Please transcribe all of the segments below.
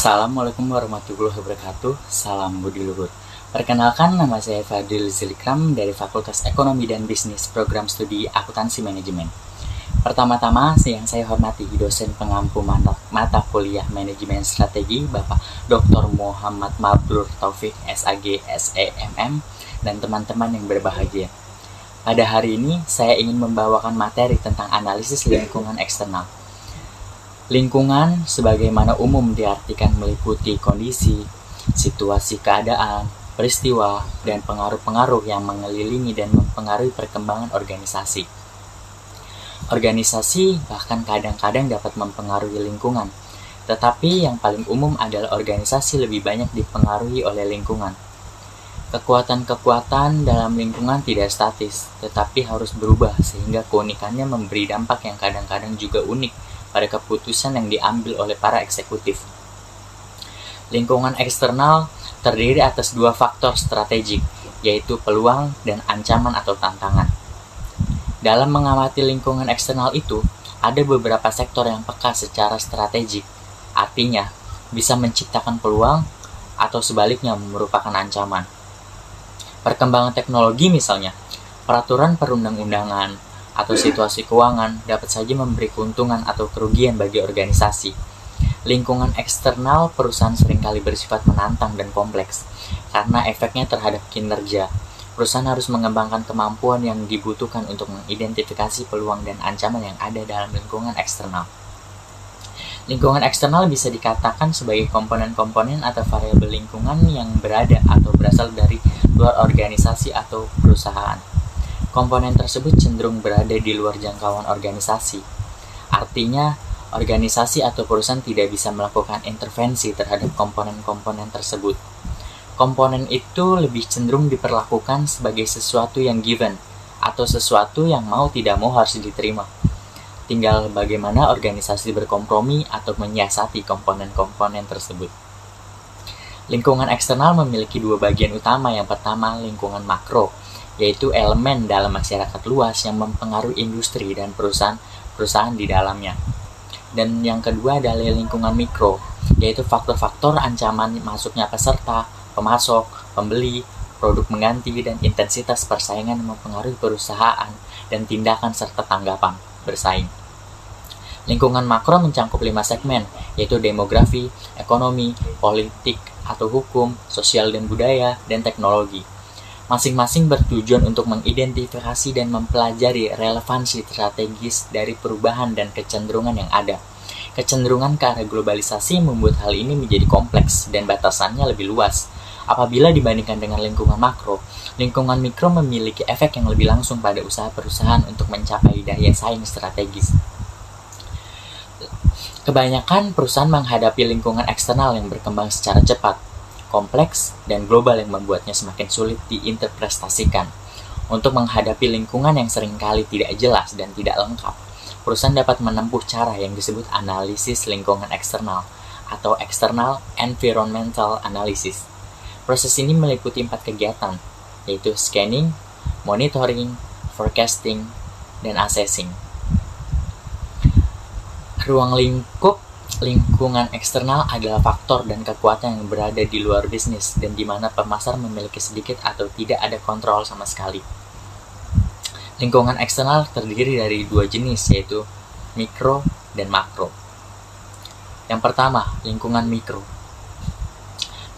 Assalamualaikum warahmatullahi wabarakatuh. Salam budi luhur. Perkenalkan, nama saya Fadil Zilikram dari Fakultas Ekonomi dan Bisnis Program Studi Akuntansi Manajemen. Pertama-tama, yang saya hormati dosen pengampu mata kuliah Manajemen Strategi, Bapak Dr. Muhammad Mabrur Taufik, SAG, SEMM, dan teman-teman yang berbahagia. Pada hari ini, saya ingin membawakan materi tentang analisis lingkungan eksternal. Lingkungan, sebagaimana umum diartikan meliputi kondisi, situasi keadaan, peristiwa, dan pengaruh-pengaruh yang mengelilingi dan mempengaruhi perkembangan organisasi. Organisasi bahkan kadang-kadang dapat mempengaruhi lingkungan, tetapi yang paling umum adalah organisasi lebih banyak dipengaruhi oleh lingkungan. Kekuatan-kekuatan dalam lingkungan tidak statis, tetapi harus berubah sehingga keunikannya memberi dampak yang kadang-kadang juga unik pada keputusan yang diambil oleh para eksekutif. Lingkungan eksternal terdiri atas dua faktor strategik, yaitu peluang dan ancaman atau tantangan. Dalam mengamati lingkungan eksternal itu, ada beberapa sektor yang peka secara strategik, artinya bisa menciptakan peluang atau sebaliknya merupakan ancaman. Perkembangan teknologi misalnya, peraturan perundang-undangan, atau situasi keuangan dapat saja memberi keuntungan atau kerugian bagi organisasi. Lingkungan eksternal perusahaan seringkali bersifat menantang dan kompleks, karena efeknya terhadap kinerja. Perusahaan harus mengembangkan kemampuan yang dibutuhkan untuk mengidentifikasi peluang dan ancaman yang ada dalam lingkungan eksternal. Lingkungan eksternal bisa dikatakan sebagai komponen-komponen atau variabel lingkungan yang berada atau berasal dari luar organisasi atau perusahaan. Komponen tersebut cenderung berada di luar jangkauan organisasi. Artinya, organisasi atau perusahaan tidak bisa melakukan intervensi terhadap komponen-komponen tersebut. Komponen itu lebih cenderung diperlakukan sebagai sesuatu yang given, atau sesuatu yang mau tidak mau harus diterima. Tinggal bagaimana organisasi berkompromi atau menyiasati komponen-komponen tersebut. Lingkungan eksternal memiliki dua bagian utama. Yang pertama, lingkungan makro, yaitu elemen dalam masyarakat luas yang mempengaruhi industri dan perusahaan di dalamnya. Dan yang kedua adalah lingkungan mikro, yaitu faktor-faktor ancaman masuknya peserta, pemasok, pembeli, produk mengganti, dan intensitas persaingan yang mempengaruhi perusahaan dan tindakan serta tanggapan bersaing. Lingkungan makro mencakup 5 segmen, yaitu demografi, ekonomi, politik atau hukum, sosial dan budaya, dan teknologi. Masing-masing bertujuan untuk mengidentifikasi dan mempelajari relevansi strategis dari perubahan dan kecenderungan yang ada. Kecenderungan ke arah globalisasi membuat hal ini menjadi kompleks dan batasannya lebih luas. Apabila dibandingkan dengan lingkungan makro, lingkungan mikro memiliki efek yang lebih langsung pada usaha perusahaan untuk mencapai daya saing strategis. Kebanyakan perusahaan menghadapi lingkungan eksternal yang berkembang secara cepat, kompleks, dan global yang membuatnya semakin sulit diinterpretasikan. Untuk menghadapi lingkungan yang seringkali tidak jelas dan tidak lengkap, perusahaan dapat menempuh cara yang disebut analisis lingkungan eksternal atau external environmental analysis. Proses ini meliputi 4 kegiatan, yaitu scanning, monitoring, forecasting, dan assessing. Ruang lingkup lingkungan eksternal adalah faktor dan kekuatan yang berada di luar bisnis dan di mana pemasar memiliki sedikit atau tidak ada kontrol sama sekali. Lingkungan eksternal terdiri dari 2 jenis, yaitu mikro dan makro. Yang pertama, lingkungan mikro.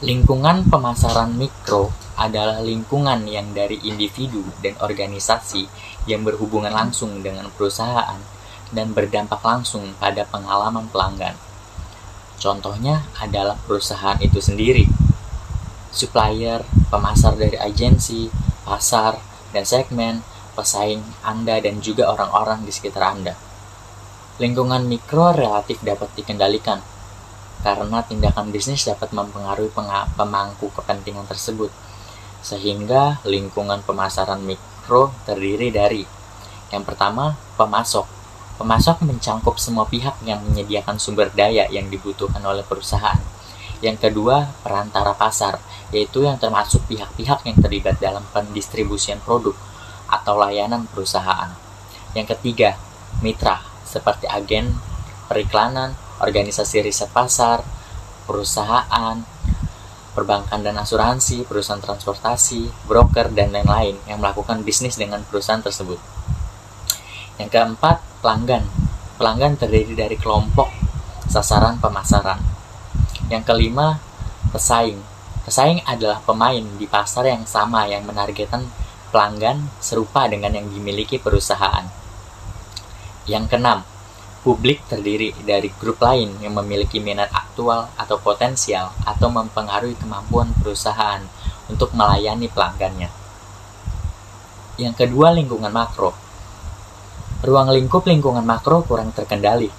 Lingkungan pemasaran mikro adalah lingkungan yang dari individu dan organisasi yang berhubungan langsung dengan perusahaan dan berdampak langsung pada pengalaman pelanggan. Contohnya adalah perusahaan itu sendiri, supplier, pemasar dari agensi, pasar, dan segmen, pesaing Anda dan juga orang-orang di sekitar Anda. Lingkungan mikro relatif dapat dikendalikan, karena tindakan bisnis dapat mempengaruhi pemangku kepentingan tersebut, sehingga lingkungan pemasaran mikro terdiri dari yang pertama, pemasok. Pemasok mencakup semua pihak yang menyediakan sumber daya yang dibutuhkan oleh perusahaan. Yang kedua, perantara pasar, yaitu yang termasuk pihak-pihak yang terlibat dalam pendistribusian produk atau layanan perusahaan. Yang ketiga, mitra, seperti agen periklanan, organisasi riset pasar, perusahaan, perbankan dan asuransi, perusahaan transportasi, broker, dan lain-lain yang melakukan bisnis dengan perusahaan tersebut. Yang keempat, pelanggan. Pelanggan terdiri dari kelompok sasaran pemasaran. Yang kelima, pesaing. Pesaing adalah pemain di pasar yang sama yang menargetkan pelanggan serupa dengan yang dimiliki perusahaan. Yang keenam, publik terdiri dari grup lain yang memiliki minat aktual atau potensial atau mempengaruhi kemampuan perusahaan untuk melayani pelanggannya. Yang kedua, lingkungan makro. Ruang lingkup lingkungan makro kurang terkendali.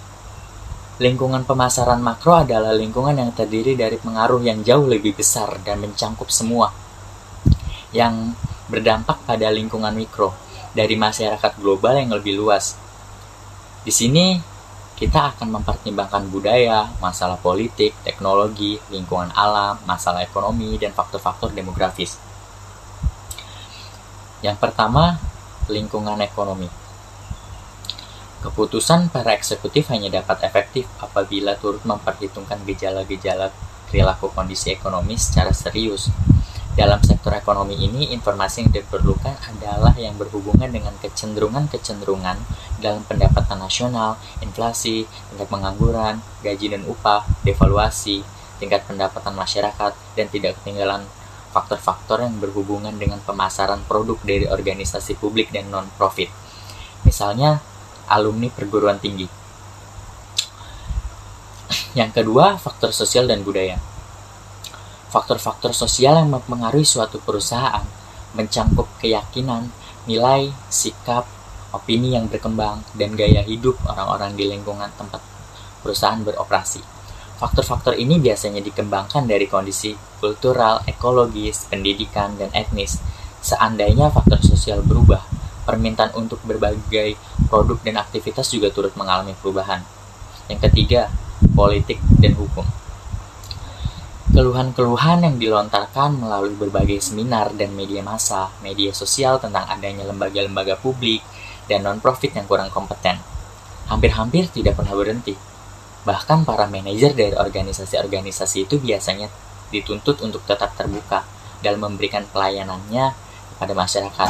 Lingkungan pemasaran makro adalah lingkungan yang terdiri dari pengaruh yang jauh lebih besar dan mencangkup semua, yang berdampak pada lingkungan mikro dari masyarakat global yang lebih luas. Di sini kita akan mempertimbangkan budaya, masalah politik, teknologi, lingkungan alam, masalah ekonomi, dan faktor-faktor demografis. Yang pertama, lingkungan ekonomi. Keputusan para eksekutif hanya dapat efektif apabila turut memperhitungkan gejala-gejala perilaku kondisi ekonomi secara serius. Dalam sektor ekonomi ini, informasi yang diperlukan adalah yang berhubungan dengan kecenderungan-kecenderungan dalam pendapatan nasional, inflasi, tingkat pengangguran, gaji dan upah, devaluasi, tingkat pendapatan masyarakat, dan tidak ketinggalan faktor-faktor yang berhubungan dengan pemasaran produk dari organisasi publik dan non-profit. Misalnya, alumni perguruan tinggi. Yang kedua, faktor sosial dan budaya. Faktor-faktor sosial yang mempengaruhi suatu perusahaan mencangkup keyakinan, nilai, sikap, opini yang berkembang, dan gaya hidup orang-orang di lingkungan tempat perusahaan beroperasi. Faktor-faktor ini biasanya dikembangkan dari kondisi kultural, ekologis, pendidikan, dan etnis. Seandainya faktor sosial berubah, permintaan untuk berbagai produk dan aktivitas juga turut mengalami perubahan. Yang ketiga, politik dan hukum. Keluhan-keluhan yang dilontarkan melalui berbagai seminar dan media massa, media sosial tentang adanya lembaga-lembaga publik dan non-profit yang kurang kompeten, hampir-hampir tidak pernah berhenti. Bahkan para manajer dari organisasi-organisasi itu biasanya dituntut untuk tetap terbuka dalam memberikan pelayanannya kepada masyarakat.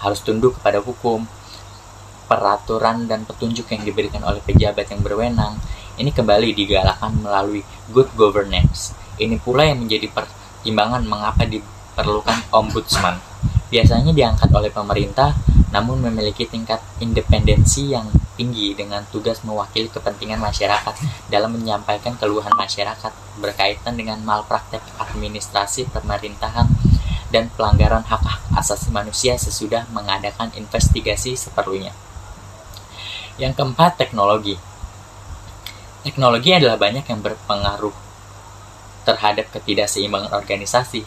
Harus tunduk kepada hukum, peraturan dan petunjuk yang diberikan oleh pejabat yang berwenang. Ini kembali digalakkan melalui good governance. Ini pula yang menjadi pertimbangan mengapa diperlukan ombudsman. Biasanya diangkat oleh pemerintah, namun memiliki tingkat independensi yang tinggi dengan tugas mewakili kepentingan masyarakat dalam menyampaikan keluhan masyarakat berkaitan dengan malpraktek administrasi pemerintahan dan pelanggaran hak asasi manusia sesudah mengadakan investigasi seperlunya. Yang keempat, teknologi. Teknologi adalah banyak yang berpengaruh terhadap ketidakseimbangan organisasi.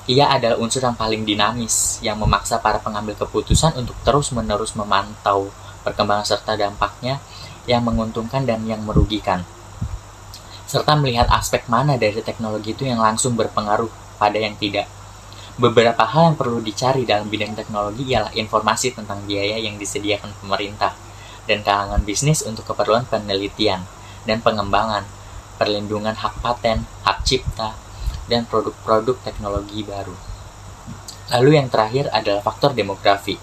Ia adalah unsur yang paling dinamis yang memaksa para pengambil keputusan untuk terus-menerus memantau perkembangan serta dampaknya yang menguntungkan dan yang merugikan, serta melihat aspek mana dari teknologi itu yang langsung berpengaruh pada yang tidak. Beberapa hal yang perlu dicari dalam bidang teknologi ialah informasi tentang biaya yang disediakan pemerintah dan kalangan bisnis untuk keperluan penelitian dan pengembangan, perlindungan hak paten, hak cipta, dan produk-produk teknologi baru. Lalu yang terakhir adalah faktor demografi.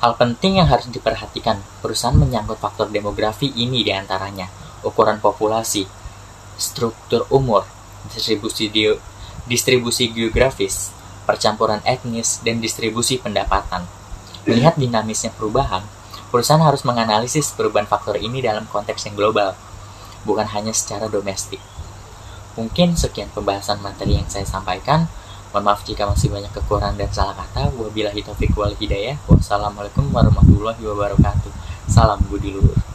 Hal penting yang harus diperhatikan perusahaan menyangkut faktor demografi ini diantaranya ukuran populasi, struktur umur, distribusi geografis, percampuran etnis, dan distribusi pendapatan. Melihat dinamisnya perubahan, perusahaan harus menganalisis perubahan faktor ini dalam konteks yang global, bukan hanya secara domestik. Mungkin sekian pembahasan materi yang saya sampaikan. Mohon maaf jika masih banyak kekurangan dan salah kata. Wabillahi taufiq wal hidayah. Wassalamualaikum warahmatullahi wabarakatuh. Salam budi luhur.